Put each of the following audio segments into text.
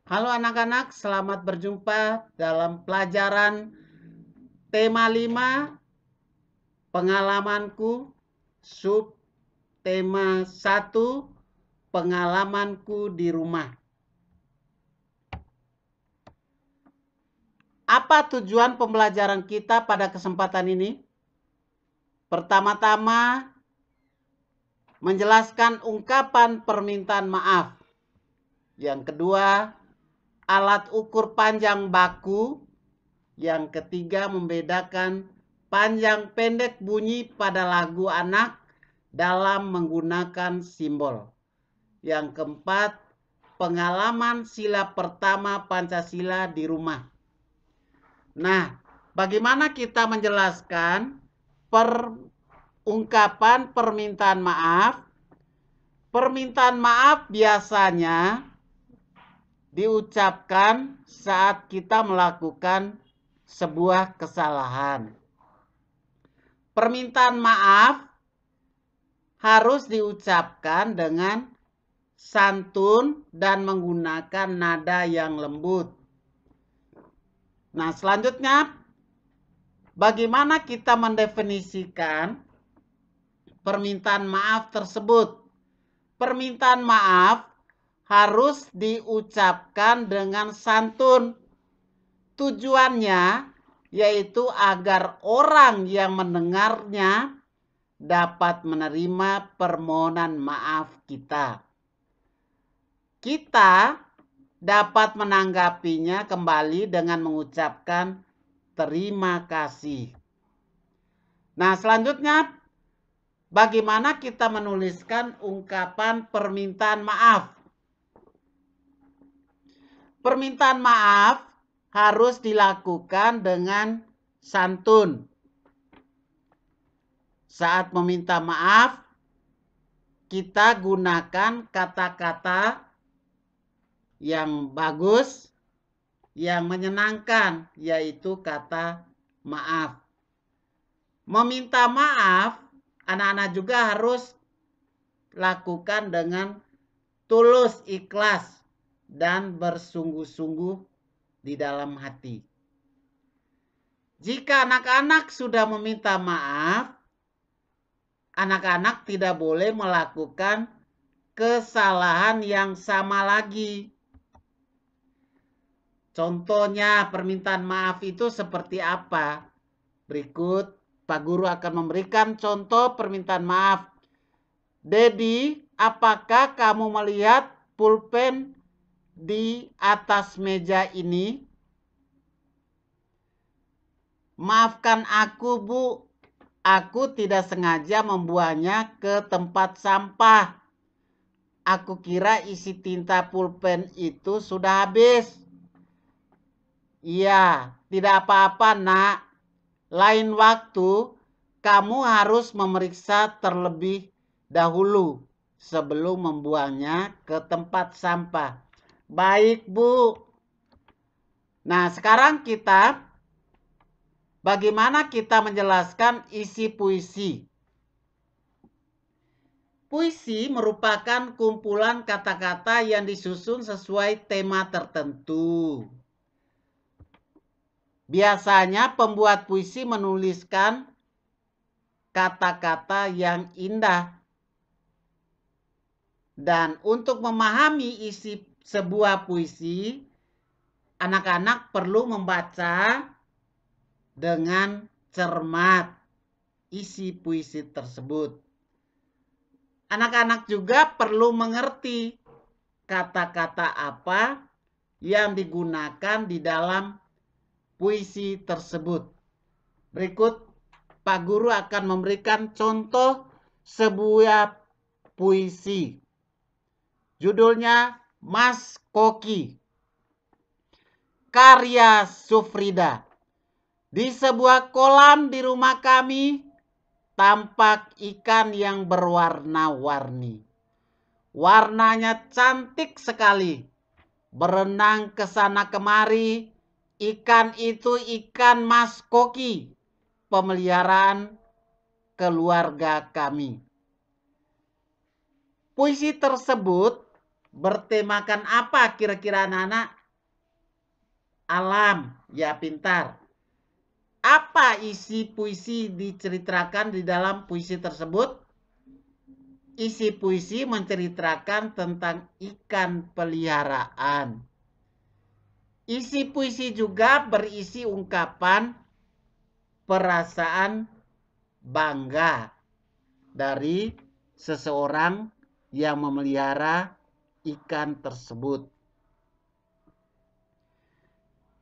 Halo anak-anak, selamat berjumpa dalam pelajaran tema 5 pengalamanku, sub tema 1 pengalamanku di rumah. Apa tujuan pembelajaran kita pada kesempatan ini? Pertama-tama, menjelaskan ungkapan permintaan maaf. Yang kedua, alat ukur panjang baku. Yang ketiga, membedakan panjang pendek bunyi pada lagu anak dalam menggunakan simbol. Yang keempat, pengalaman sila pertama Pancasila di rumah. Nah, bagaimana kita menjelaskan ungkapan permintaan maaf? Permintaan maaf biasanya diucapkan saat kita melakukan sebuah kesalahan. Permintaan maaf harus diucapkan dengan santun dan menggunakan nada yang lembut. Nah, selanjutnya bagaimana kita mendefinisikan permintaan maaf tersebut? Permintaan maaf harus diucapkan dengan santun. Tujuannya yaitu agar orang yang mendengarnya dapat menerima permohonan maaf kita. Kita dapat menanggapinya kembali dengan mengucapkan terima kasih. Nah, selanjutnya bagaimana kita menuliskan ungkapan permintaan maaf? Permintaan maaf harus dilakukan dengan santun. Saat meminta maaf, kita gunakan kata-kata yang bagus, yang menyenangkan, yaitu kata maaf. Meminta maaf, anak-anak juga harus lakukan dengan tulus, ikhlas, dan bersungguh-sungguh di dalam hati. Jika anak-anak sudah meminta maaf, anak-anak tidak boleh melakukan kesalahan yang sama lagi. Contohnya permintaan maaf itu seperti apa? Berikut Pak Guru akan memberikan contoh permintaan maaf. Dedi, apakah kamu melihat pulpen di atas meja ini? Maafkan aku, Bu. Aku tidak sengaja membuangnya ke tempat sampah. Aku kira isi tinta pulpen itu sudah habis. Iya, tidak apa-apa, Nak. Lain waktu, kamu harus memeriksa terlebih dahulu sebelum membuangnya ke tempat sampah. Baik, Bu. Nah, sekarang bagaimana kita menjelaskan isi puisi? Puisi merupakan kumpulan kata-kata yang disusun sesuai tema tertentu. Biasanya pembuat puisi menuliskan kata-kata yang indah. Dan untuk memahami isi sebuah puisi, anak-anak perlu membaca dengan cermat isi puisi tersebut. Anak-anak juga perlu mengerti kata-kata apa yang digunakan di dalam puisi tersebut. Berikut Pak Guru akan memberikan contoh sebuah puisi. Judulnya Mas Koki, karya Sufrida. Di sebuah kolam di rumah kami tampak ikan yang berwarna-warni. Warnanya cantik sekali. Berenang ke sana kemari. Ikan itu ikan Mas Koki, pemeliharaan keluarga kami. Puisi tersebut bertemakan apa kira-kira anak-anak? alam. Ya, pintar. Apa isi puisi diceritakan di dalam puisi tersebut? Isi puisi menceritakan tentang ikan peliharaan. Isi puisi juga berisi ungkapan perasaan bangga dari seseorang yang memelihara ikan tersebut.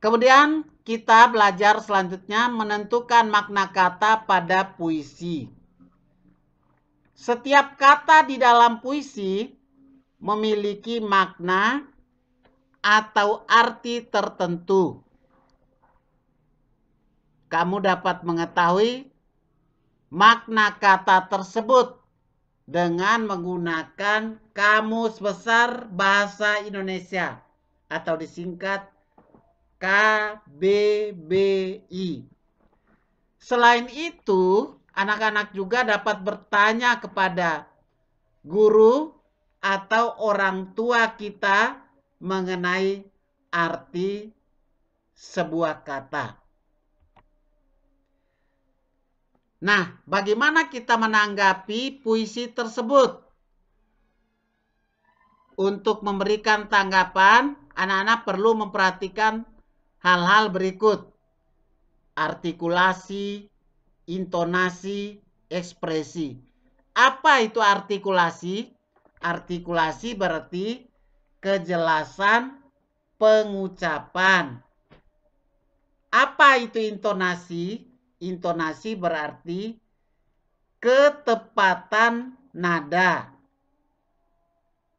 Kemudian kita belajar selanjutnya menentukan makna kata pada puisi. Setiap kata di dalam puisi memiliki makna atau arti tertentu. Kamu dapat mengetahui makna kata tersebut dengan menggunakan Kamus Besar Bahasa Indonesia atau disingkat KBBI. Selain itu, anak-anak juga dapat bertanya kepada guru atau orang tua kita mengenai arti sebuah kata. Nah, bagaimana kita menanggapi puisi tersebut? Untuk memberikan tanggapan, anak-anak perlu memperhatikan hal-hal berikut. Artikulasi, intonasi, ekspresi. Apa itu artikulasi? Artikulasi berarti kejelasan pengucapan. Apa itu intonasi? Intonasi berarti ketepatan nada.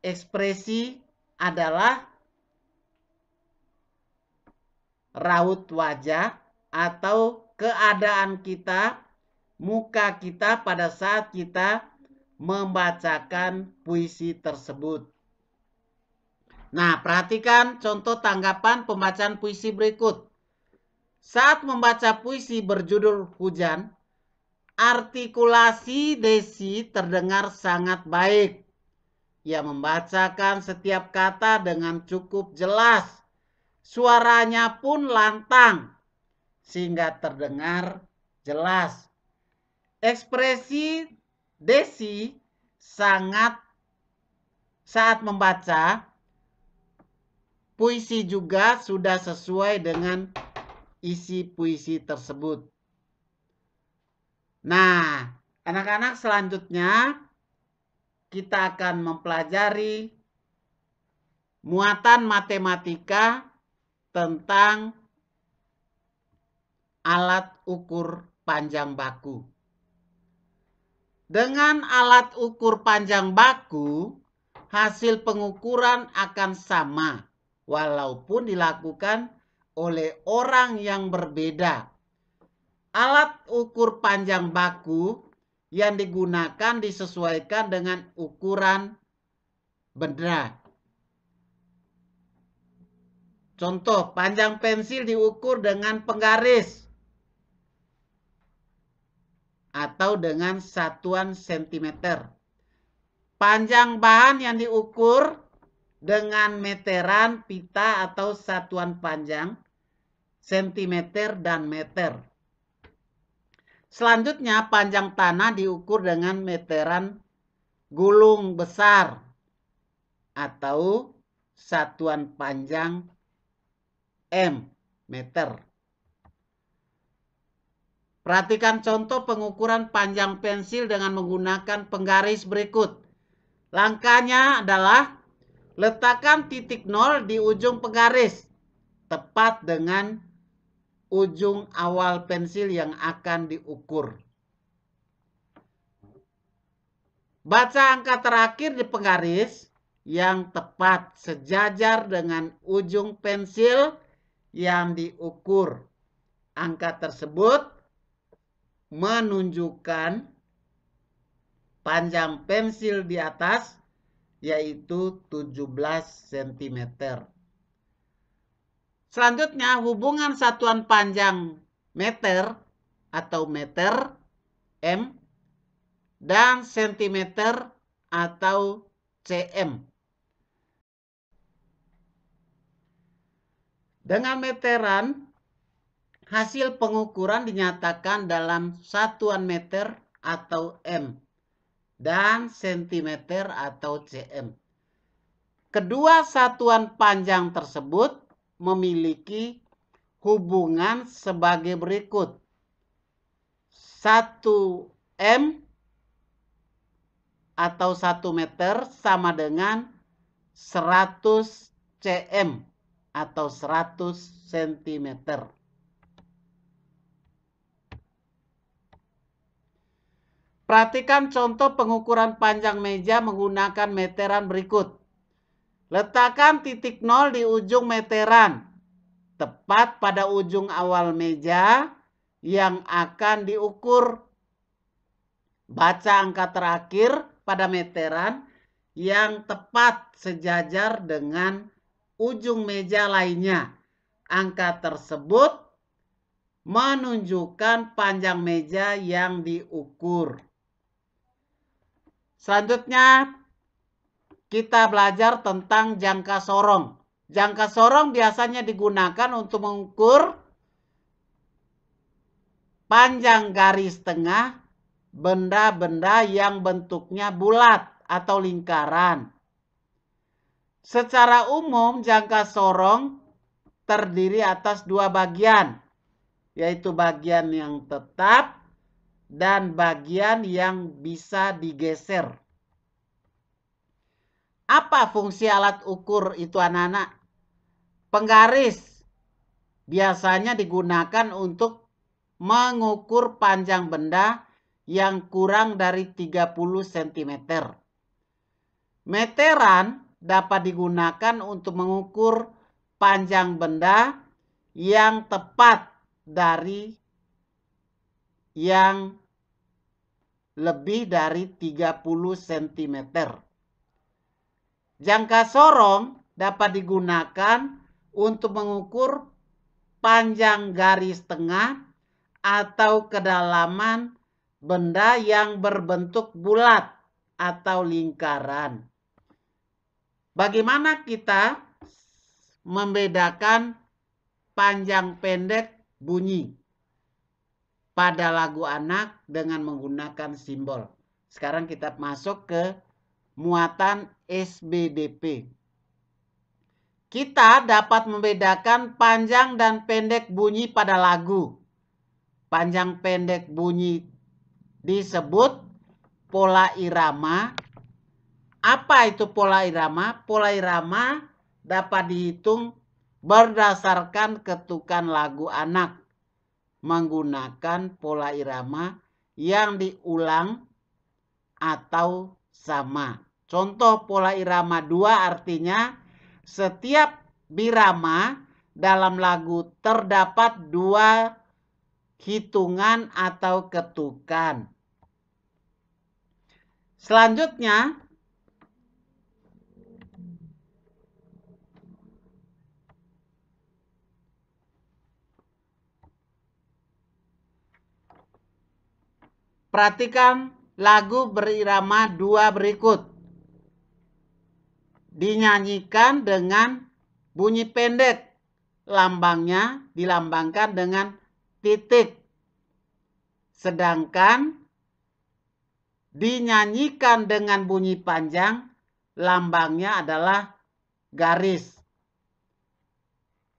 Ekspresi adalah raut wajah atau keadaan kita, muka kita pada saat kita membacakan puisi tersebut. Nah, perhatikan contoh tanggapan pembacaan puisi berikut. Saat membaca puisi berjudul Hujan, artikulasi Desi terdengar sangat baik. Ia membacakan setiap kata dengan cukup jelas. Suaranya pun lantang, sehingga terdengar jelas. Ekspresi Desi saat membaca puisi juga sudah sesuai dengan isi puisi tersebut. Nah, anak-anak, selanjutnya kita akan mempelajari muatan matematika tentang alat ukur panjang baku. Dengan alat ukur panjang baku, hasil pengukuran akan sama, walaupun dilakukan oleh orang yang berbeda. Alat ukur panjang baku yang digunakan disesuaikan dengan ukuran benda. Contoh, panjang pensil diukur dengan penggaris atau dengan satuan sentimeter. Panjang bahan yang diukur dengan meteran, pita atau satuan panjang, sentimeter dan meter. Selanjutnya, panjang tanah diukur dengan meteran gulung besar atau satuan panjang M, meter. Perhatikan contoh pengukuran panjang pensil dengan menggunakan penggaris berikut. Langkahnya adalah letakkan titik 0 di ujung penggaris, tepat dengan ujung awal pensil yang akan diukur. Baca angka terakhir di penggaris yang tepat sejajar dengan ujung pensil yang diukur. Angka tersebut menunjukkan panjang pensil di atas, yaitu 17 cm. Selanjutnya, hubungan satuan panjang meter atau meter M dan sentimeter atau cm. Dengan meteran, hasil pengukuran dinyatakan dalam satuan meter atau M dan sentimeter atau cm. Kedua satuan panjang tersebut memiliki hubungan sebagai berikut. 1 M atau 1 meter sama dengan 100 cm atau 100 cm. Perhatikan contoh pengukuran panjang meja menggunakan meteran berikut. Letakkan titik 0 di ujung meteran, tepat pada ujung awal meja yang akan diukur. Baca angka terakhir pada meteran yang tepat sejajar dengan ujung meja lainnya. Angka tersebut menunjukkan panjang meja yang diukur. Selanjutnya, kita belajar tentang jangka sorong. Jangka sorong biasanya digunakan untuk mengukur panjang garis tengah benda-benda yang bentuknya bulat atau lingkaran. Secara umum, jangka sorong terdiri atas 2 bagian, yaitu bagian yang tetap dan bagian yang bisa digeser. Apa fungsi alat ukur itu, anak-anak? Penggaris biasanya digunakan untuk mengukur panjang benda yang kurang dari 30 cm. Meteran dapat digunakan untuk mengukur panjang benda yang tepat dari yang lebih dari 30 cm. Jangka sorong dapat digunakan untuk mengukur panjang garis tengah atau kedalaman benda yang berbentuk bulat atau lingkaran. Bagaimana kita membedakan panjang pendek bunyi pada lagu anak dengan menggunakan simbol? Sekarang kita masuk ke muatan SBDP. Kita dapat membedakan panjang dan pendek bunyi pada lagu. Panjang pendek bunyi disebut pola irama. Apa itu pola irama? Pola irama dapat dihitung berdasarkan ketukan lagu anak menggunakan pola irama yang diulang atau sama. Contoh pola irama 2 artinya setiap birama dalam lagu terdapat 2 hitungan atau ketukan. Selanjutnya, perhatikan lagu berirama 2 berikut. Dinyanyikan dengan bunyi pendek. Lambangnya dilambangkan dengan titik. Sedangkan dinyanyikan dengan bunyi panjang, lambangnya adalah garis.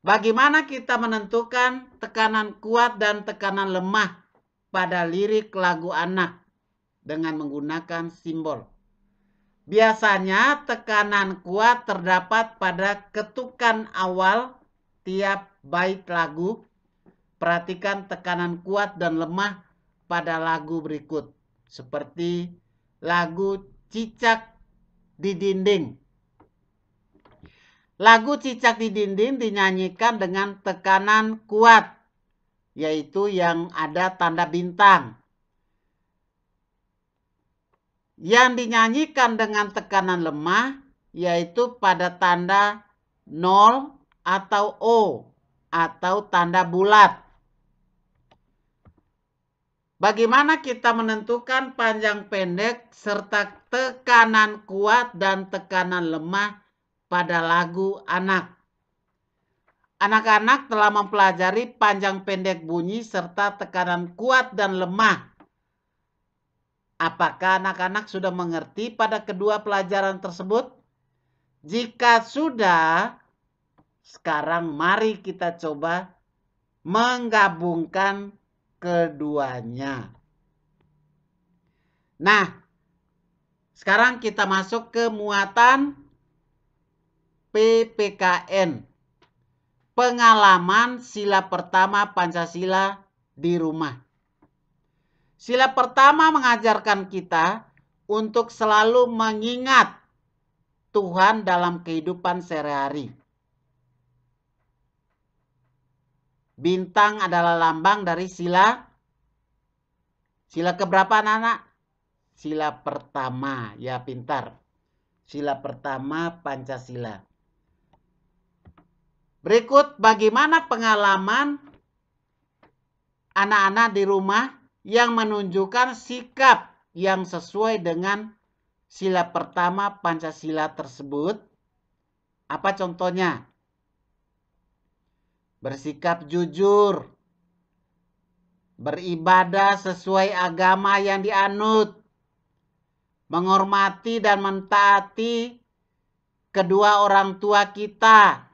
Bagaimana kita menentukan tekanan kuat dan tekanan lemah pada lirik lagu anak dengan menggunakan simbol? Biasanya tekanan kuat terdapat pada ketukan awal tiap bait lagu. Perhatikan tekanan kuat dan lemah pada lagu berikut. Seperti lagu Cicak di Dinding. Lagu Cicak di Dinding dinyanyikan dengan tekanan kuat, yaitu yang ada tanda bintang. Yang dinyanyikan dengan tekanan lemah yaitu pada tanda 0 atau O atau tanda bulat. Bagaimana kita menentukan panjang pendek serta tekanan kuat dan tekanan lemah pada lagu anak? Anak-anak telah mempelajari panjang pendek bunyi serta tekanan kuat dan lemah. Apakah anak-anak sudah mengerti pada kedua pelajaran tersebut? Jika sudah, sekarang mari kita coba menggabungkan keduanya. Nah, sekarang kita masuk ke muatan PPKN. Pengalaman sila pertama Pancasila di rumah. Sila pertama mengajarkan kita untuk selalu mengingat Tuhan dalam kehidupan sehari-hari. Bintang adalah lambang dari sila. Sila keberapa anak-anak? Sila pertama, ya pintar. Sila pertama Pancasila. Berikut bagaimana pengalaman anak-anak di rumah yang menunjukkan sikap yang sesuai dengan sila pertama Pancasila tersebut. Apa contohnya? Bersikap jujur, beribadah sesuai agama yang dianut, menghormati dan mentaati kedua orang tua kita,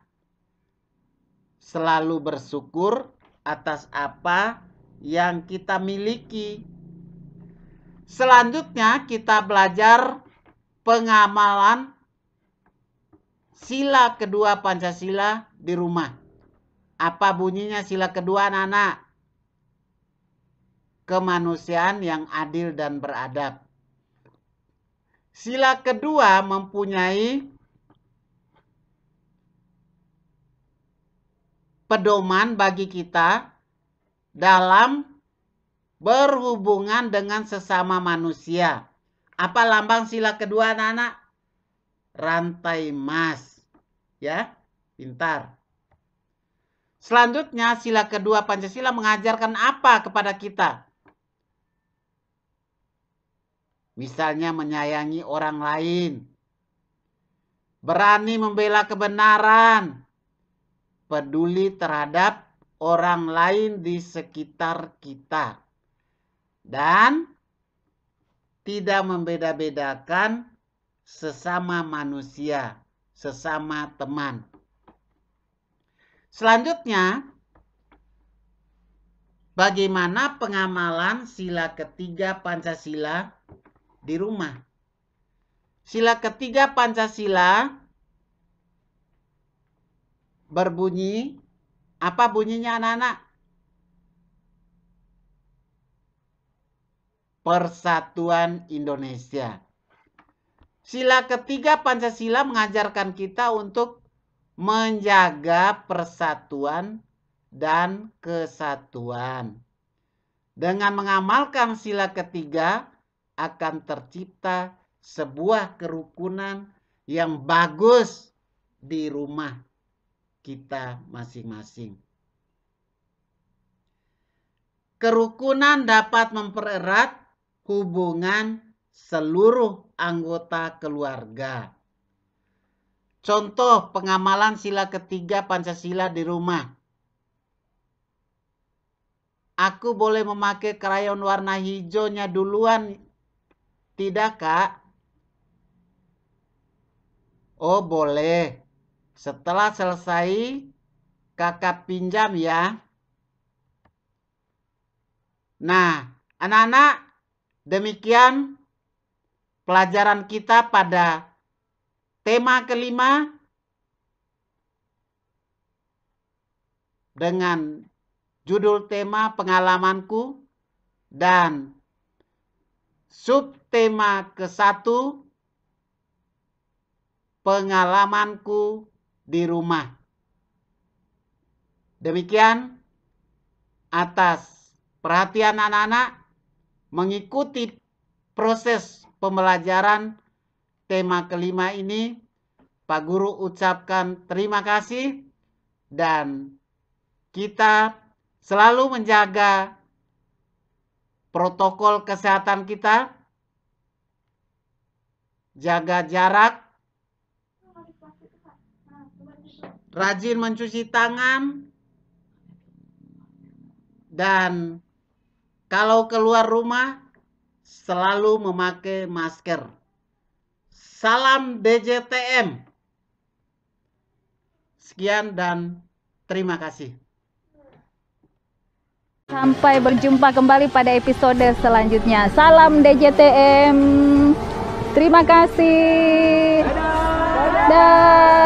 selalu bersyukur atas apa yang kita miliki. Selanjutnya kita belajar pengamalan sila kedua Pancasila di rumah. Apa bunyinya sila kedua anak-anak? Kemanusiaan yang adil dan beradab. Sila kedua mempunyai pedoman bagi kita dalam berhubungan dengan sesama manusia. Apa lambang sila kedua anak-anak? Rantai emas. Ya, pintar. Selanjutnya sila kedua Pancasila mengajarkan apa kepada kita? Misalnya menyayangi orang lain, berani membela kebenaran, peduli terhadap orang lain di sekitar kita, dan tidak membeda-bedakan sesama manusia, sesama teman. Selanjutnya, bagaimana pengamalan sila ketiga Pancasila di rumah? Sila ketiga Pancasila berbunyi, apa bunyinya anak-anak? Persatuan Indonesia. Sila ketiga Pancasila mengajarkan kita untuk menjaga persatuan dan kesatuan. Dengan mengamalkan sila ketiga akan tercipta sebuah kerukunan yang bagus di rumah kita masing-masing. Kerukunan dapat mempererat hubungan seluruh anggota keluarga. Contoh pengamalan sila ketiga Pancasila di rumah. Aku boleh memakai krayon warna hijaunya duluan, tidak Kak? Oh boleh. Setelah selesai, Kakak pinjam ya. Nah, anak-anak, demikian pelajaran kita pada tema kelima dengan judul tema pengalamanku dan subtema ke-1 pengalamanku di rumah. Demikian, atas perhatian anak-anak mengikuti proses pembelajaran tema kelima ini, Pak Guru ucapkan terima kasih dan kita selalu menjaga protokol kesehatan kita, jaga jarak, rajin mencuci tangan, dan kalau keluar rumah selalu memakai masker. Salam DJTM. Sekian dan terima kasih. Sampai berjumpa kembali pada episode selanjutnya. Salam DJTM. Terima kasih. Dadah.